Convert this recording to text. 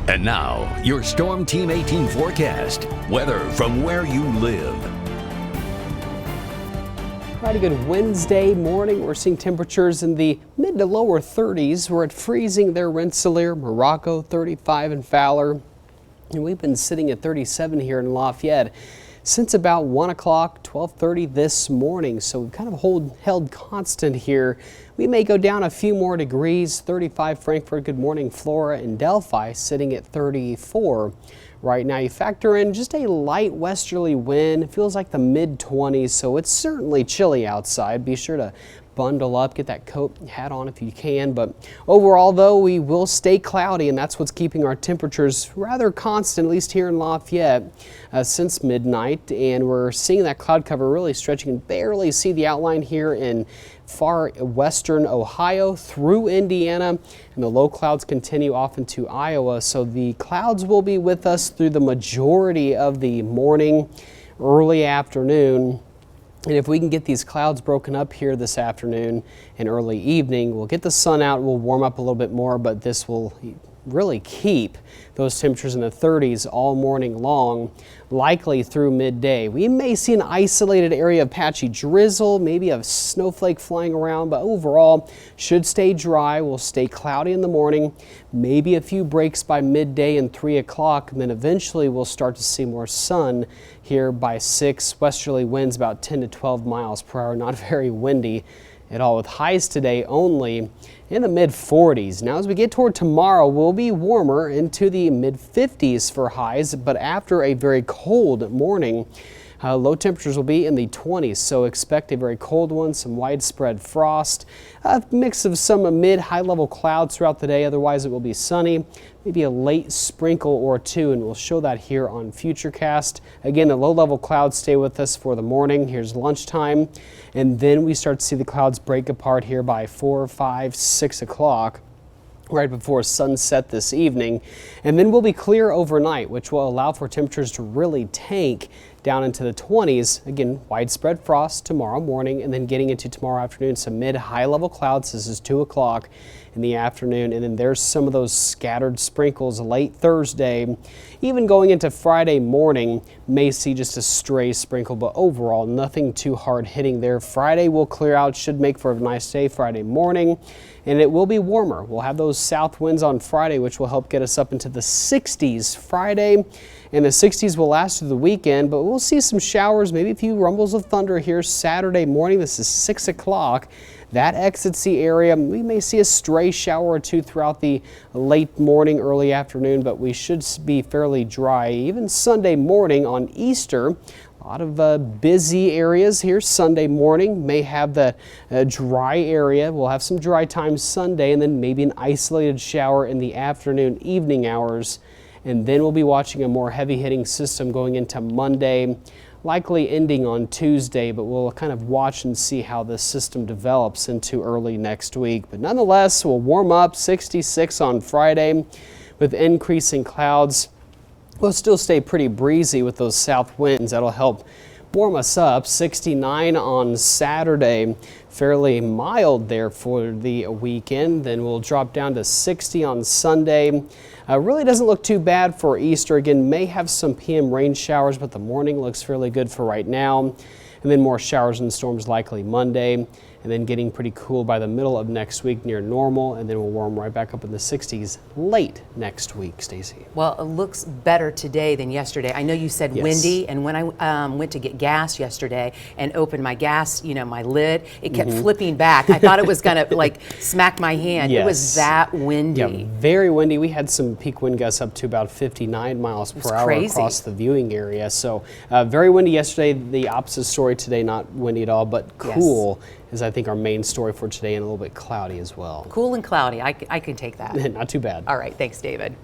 And now, your Storm Team 18 forecast. Weather from where you live. Pretty good Wednesday morning. We're seeing temperatures in the mid to lower 30s. We're at freezing there, Rensselaer, Morocco, 35 in Fowler. And we've been sitting at 37 here in Lafayette since about 1 o'clock, 12:30 this morning. So we've kind of held constant here. We may go down a few more degrees. 35 Frankfort, good morning, Flora, and Delphi sitting at 34 right now. You factor in just a light westerly wind. It feels like the mid-20s, so it's certainly chilly outside. Be sure to bundle up, get that coat and hat on if you can. But overall, though, we will stay cloudy, and that's what's keeping our temperatures rather constant, at least here in Lafayette, since midnight. And we're seeing that cloud cover really stretching. You can barely see the outline here in far western Ohio through Indiana, and the low clouds continue off into Iowa. So the clouds will be with us through the majority of the morning, early afternoon. And if we can get these clouds broken up here this afternoon and early evening, we'll get the sun out, we'll warm up a little bit more, but this will really keep those temperatures in the 30s all morning long, likely through midday. We may see an isolated area of patchy drizzle, maybe a snowflake flying around, but overall should stay dry. We'll stay cloudy in the morning, maybe a few breaks by midday and 3 o'clock, and then eventually we'll start to see more sun here by 6. Westerly winds about 10 to 12 miles per hour, not very windy at all, with highs today only in the mid-40s. Now as we get toward tomorrow, we'll be warmer into the mid-50s for highs, but after a very cold morning, low temperatures will be in the 20s, so expect a very cold one, some widespread frost, a mix of some mid-high level clouds throughout the day. Otherwise it will be sunny, maybe a late sprinkle or two, and we'll show that here on Futurecast. Again, the low level clouds stay with us for the morning. Here's lunchtime, and then we start to see the clouds break apart here by 4, 5, 6 o'clock. Right before sunset this evening, and then we'll be clear overnight, which will allow for temperatures to really tank down into the 20s. Again, widespread frost tomorrow morning, and then getting into tomorrow afternoon, some mid-high level clouds. This is 2 o'clock in the afternoon, and then there's some of those scattered sprinkles late Thursday. Even going into Friday morning, may see just a stray sprinkle, but overall nothing too hard hitting there. Friday will clear out, should make for a nice day Friday morning, and it will be warmer. We'll have those south winds on Friday, which will help get us up into the 60s Friday, and the 60s will last through the weekend, but we'll see some showers, maybe a few rumbles of thunder here Saturday morning. This is 6 o'clock. That exits the area. We may see a stray shower or two throughout the late morning, early afternoon, but we should be fairly dry. Even Sunday morning on Easter, a lot of busy areas here Sunday morning. May have the dry area. We'll have some dry times Sunday, and then maybe an isolated shower in the afternoon, evening hours. And then we'll be watching a more heavy hitting system going into Monday, likely ending on Tuesday, but we'll kind of watch and see how this system develops into early next week. But nonetheless, we'll warm up 66 on Friday with increasing clouds. We'll still stay pretty breezy with those south winds. That'll help warm us up. 69 on Saturday, fairly mild there for the weekend. Then we'll drop down to 60 on Sunday. Really doesn't look too bad for Easter. Again, may have some PM rain showers, but the morning looks fairly good for right now. And then more showers and storms likely Monday, and then getting pretty cool by the middle of next week, near normal, and then we'll warm right back up in the 60s late next week. Stacy. Well, it looks better today than yesterday. I know you said windy, and when I went to get gas yesterday and opened my gas, my lid, it kept flipping back. I thought it was going to like smack my hand. It was that windy. Yeah, very windy. We had some peak wind gusts up to about 59 miles per hour across the viewing area. So very windy yesterday. The opposite story today, not windy at all, but cool is I think our main story for today, and a little bit cloudy as well. Cool and cloudy. I can take that. Not too bad. All right. Thanks, David.